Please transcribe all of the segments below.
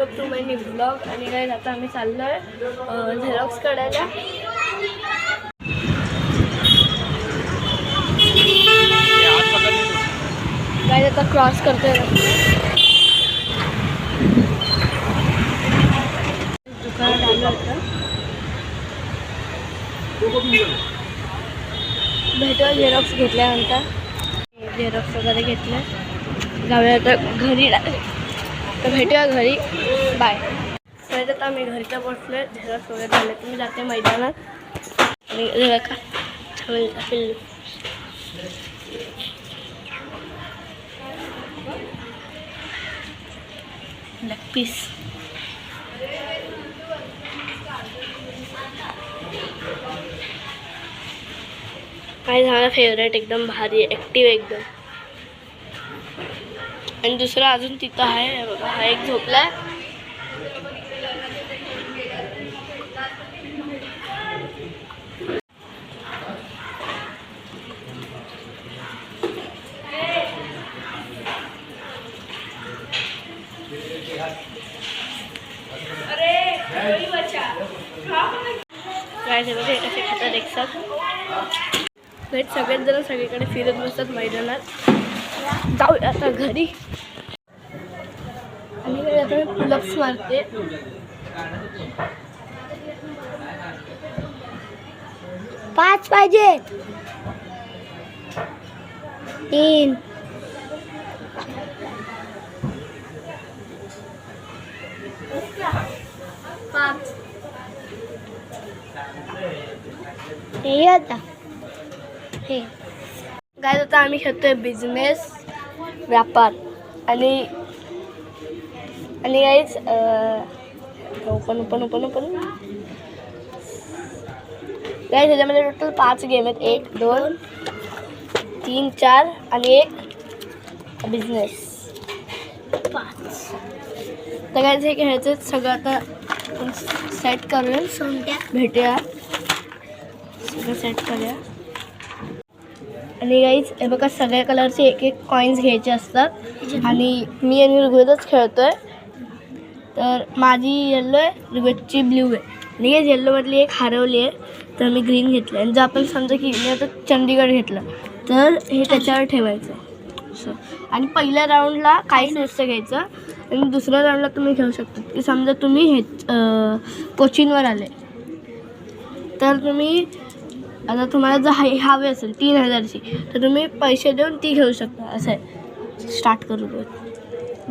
Welcome to my new blog. आणि काय आता आम्ही चाललोय झेरॉक्स काढायला. काय आता क्रॉस करतोय दुकानात आलं होतं. भेटूया झेरॉक्स घेतल्यानंतर. झेरॉक्स वगैरे घेतलं जाऊया आता घरी. तर भेटूया घरी. बाय. तर आता आम्ही घरीचा बसलोय. झेरॉक्स वगैरे झाले. तुम्ही जाते मैदानात आणि का पिल्लू लेग पीस. काय झालं फेवरेट एकदम भारी ॲक्टिव्ह एकदम. आणि दुसरा अजून तिथं आहे बघा. हा एक झोपलाय. काय झालं ते कसे खातात एकसाथ. भेट सगळेच जण सगळीकडे फिरत बसतात मैदानात. जाऊया आता घरी. आणि काय आता पुलअप्स मारते. पाच पाहिजे. 3 5 हे आता हे काय आता आम्ही खेळतोय बिझनेस व्यापार. आणि काहीच ओपन काय त्याच्यामध्ये टोटल 5 गेम आहेत. 1 2 3 4 आणि 1 बिझनेस 5. तर काय हे खेळायचं सगळं आता सेट करून भेटूया. सगळं सेट करूया. आणि गाईज हे बघा सगळ्या कलरचे एक कॉईन्स घ्यायचे असतात. आणि मी आणि ऋग्वेदच खेळतोय. तर माझी येल्लो आहे, ऋग्वेदची ब्ल्यू आहे. आणि गाईज येल्लोमधली एक हरवली आहे तर मी ग्रीन घेतलं. आणि जर आपण समजा की मी आता चंदीगड घेतलं तर हे त्याच्यावर ठेवायचं असं. आणि पहिल्या राऊंडला काहीच नसतं घ्यायचं. आणि दुसऱ्या राऊंडला तुम्ही घेऊ शकता की समजा तुम्ही हे कोचिनवर आले तर तुम्ही आता तुम्हाला जर हवे असेल 3000ची तर तुम्ही पैसे देऊन ती घेऊ शकता. असं आहे. स्टार्ट करू.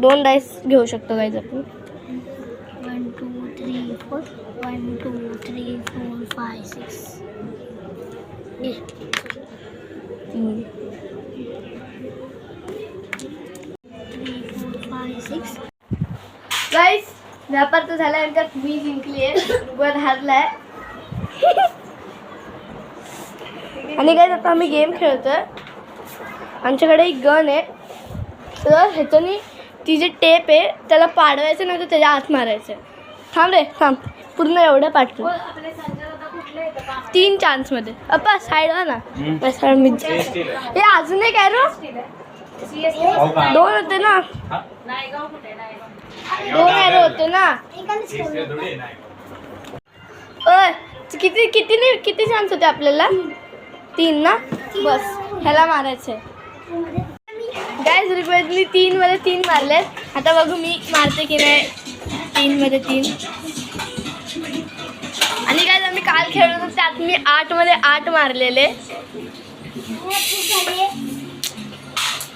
2 डाईस घेऊ शकतो गाईज आपण. 1 2 3 4 1 2 3 4 5 6 3 4 5 6. गाईज व्यापार तर झाला. नंतर मी जिंकली आहे. ऋग्वेद हारलाय. आणि काय आता आम्ही गेम खेळतोय. आमच्याकडे एक गन आहे. तर ह्याच्यानी ती जी टेप आहे त्याला पाडवायचं नाही तर त्याच्या आत मारायचं. थांब रे थांब. पूर्ण एवढं पाठवू. 3 चान्समध्ये. अप्पा साईड ना मी हे अजून एक ॲरो. 2 होते ना. 2 ॲरो होते ना. किती चान्स होते आपल्याला. 3 ना. बस ह्याला मारायचं आहे. गाईज ऋग्वेदनी 3 मध्ये 3 मारलेत. आता बघू मी मारते की नाही. 3 मध्ये 3. आणि गाईज आम्ही काल खेळलो होतो त्यात मी 8 मध्ये 8 मारलेले.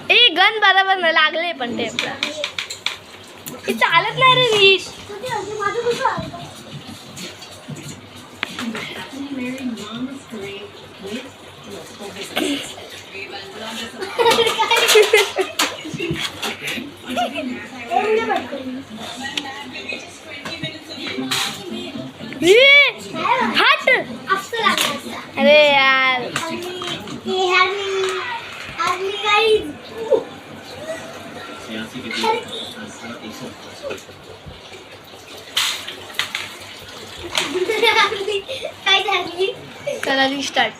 ए गन बरोबर नाही लागले पण टेपला. हे चालत नाही रे नीट. हट. अरे यार चला रिस्टार्ट.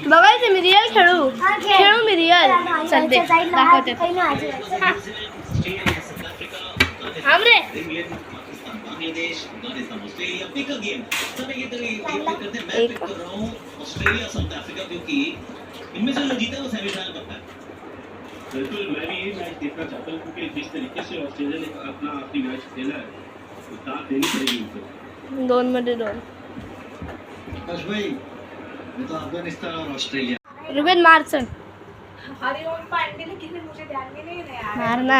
बघायचं मी रिअल खेळू मी रिअल. चल दे दाखवते. थांब रे. England Pakistan Bangladesh Afghanistan Australia pick a game समय ये तो करते हैं मैं पिक कर रहा हूं ऑस्ट्रेलिया साउथ अफ्रीका क्योंकि इनमें से जो जीता वो सेमीफाइनल करता है. बिल्कुल मैं भी यही मैच देखना चाहता हूँ क्योंकि जिस तरीके से ऑस्ट्रेलिया ने अपना आखिरी मैच खेला है तो साथ देनी पड़ेगी उनको. 2 मध्ये 2. आकाश भाई ये तो अफगानिस्तान और ऑस्ट्रेलिया. रुबेन मार चल. हरिओम पांडे लेकिन मुझे ध्यान में नहीं है यार. मार ना.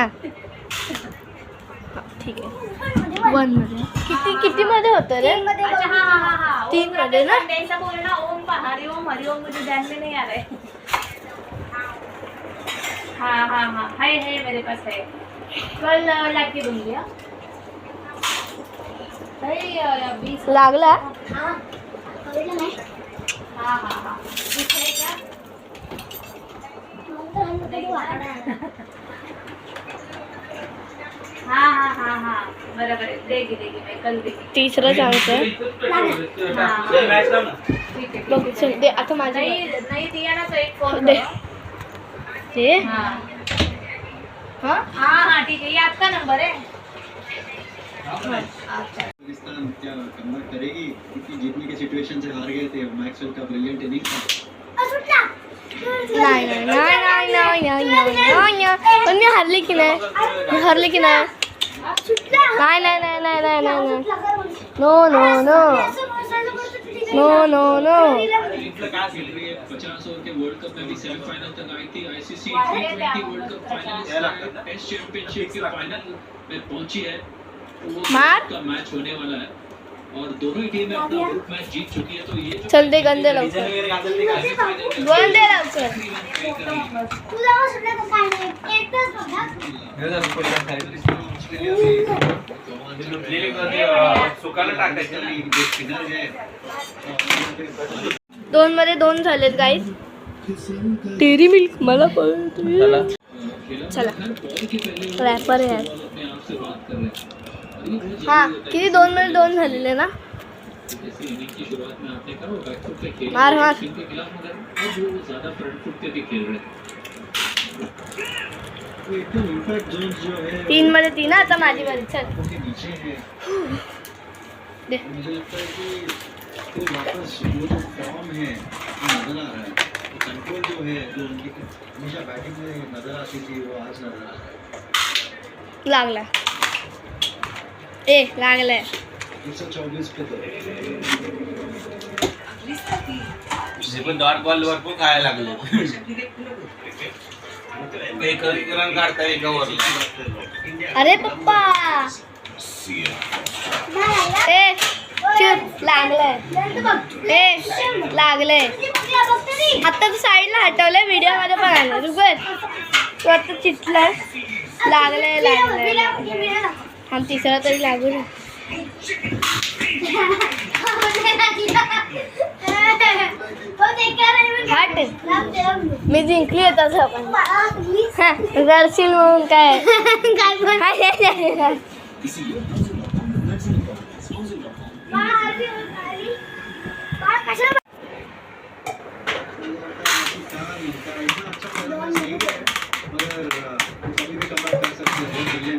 हा, ठीक आहे. 1 मध्ये किती मध्ये होतं रे? अच्छा हाँ 3 मध्ये ना. ऐसा बोलना ओम हरिओम हरिओम मुझे ध्यान में नहीं आ रहा है. हाँ है मेरे पास है. कल लाके दूंगी. अभी लागला. हाँ नाही हाँ दिखाई क्या. हाँ बराबर है. देगी मैं कल देगी. तिसरा चान्स आहे. ठीक है. बघ चल दे आता माझ्या. नहीं दिया ना तो एक फोन दे. करो. ते हाँ हाँ ठीक है. ये आपका नंबर है. पाकिस्तान क्या कमबैक करेगी क्योंकि जीतने के सिचुएशन से हार गए थे. मैक्सवेल का ब्रिलियंट इनिंग था. नाही पण मी हारली की नाही. नाही. नो. 50 ओवर के वर्ल्ड कप में भी सेमीफाइनल तक आई थी. ICC T20 world cup finalist test championship के फाइनल में पहुंची है. तो वो मार. का मैच होने वाला है और दोनों ही टीमें अपना ग्रुप मैच जीत चुकी है. तो ये जो चल दे गंदे लवकर. गंदे लवकर. स्पिनर है 2 मध्ये 2 झालेत गाईज. तेरी मिल्क मला पळते. चला रॅपर आहे. अपने आप से बात कर रहे हैं. हा किती 2 मध्ये 2 झालेले ना. जैसे इनिंग की शुरुआत में आपने कहा वो बैक फुट पे खेल मार. के खिलाफ मगर अब वो ज्यादा फ्रंट फुट पे भी खेल रहे हैं. एकदम इम्पैक्ट जोन जो है 3 मध्ये 3. आता माझी बारी. चल के नीचे है. दे. मुझे लगता है कि फिर वापस वो जो फॉर्म है वो नजर आ रहा है. कंट्रोल जो है जो उनकी हमेशा बैटिंग में नजर आती थी वो आज नजर आ रहा है. लागला. लागलाय. 124 पे तो जे पण डॉट बॉल भरपूर खायला लागले. एक रन काढता एका ओव्हरला. अरे पप्पा. चुप. लागलंय. लागलंय. आता तू साईडला हटवलंय. व्हिडिओ मध्ये पण आलं. रुबेन तू आता चितलाय. लागलंय. हा तिसरा तरी लागू नये. हट. मी जिंकली आहे तसं पण. रडशील म्हणून काय.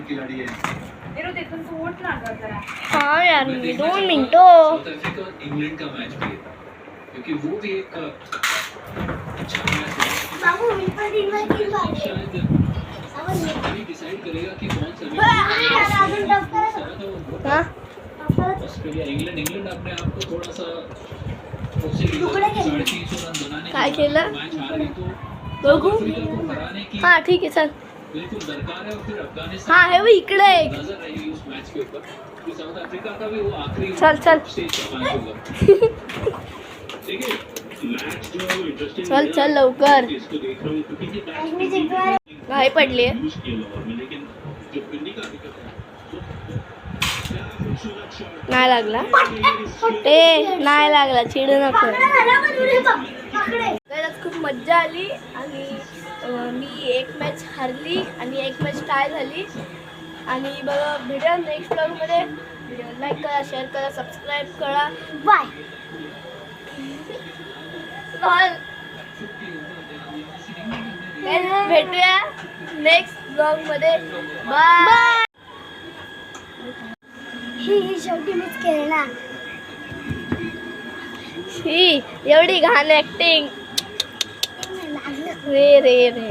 खिलाड़ी है. तिथून तू उठ ना गं जरा. हाँ यार 2 मिनटं. साउथ अफ्रीका और इंग्लैंड का मैच भी था क्योंकि वो भी एक अच्छा मैच है. शायद अभी डिसाइड करेगा कि कौन सा हाँ ऑस्ट्रेलिया इंग्लैंड अपने आप को थोड़ा सा 350 रन बनाने काय केलं? मैच हार गई तो बघू. अफ्रीका को हराने की हाँ ठीक है चल. बिल्कुल दरकार है. और फिर अफगानिस्तान हाँ है वो इकडे एक. नजर रहेगी उस मैच के ऊपर कि साउथ अफ्रीका का भी वो आखिरी चल स्टेज का मैच होगा. ठीक है मैच जो है वो इंटरेस्टिंग चल लवकर. इसको देख रहा हूँ क्योंकि ये मैच घाई पडली आहे. यूज किया ओवर में लेकिन जो पिंडी का विकेट है नाही लागला. नाही लागला. चिडू नको. त्याच्यात खूप मज्जा आली आणि मी एक मॅच हारली आणि एक मॅच टाय झाली. आणि बघा भेटूया नेक्स्ट ब्लॉगमध्ये. व्हिडिओ लाईक करा, शेअर करा, सबस्क्राईब करा. बाय. भेटूया नेक्स्ट ब्लॉगमध्ये. बाय. ही शेवटी मीच केली ना. ही एवढी घाण ऍक्टिंग. लागलं. रे रे रे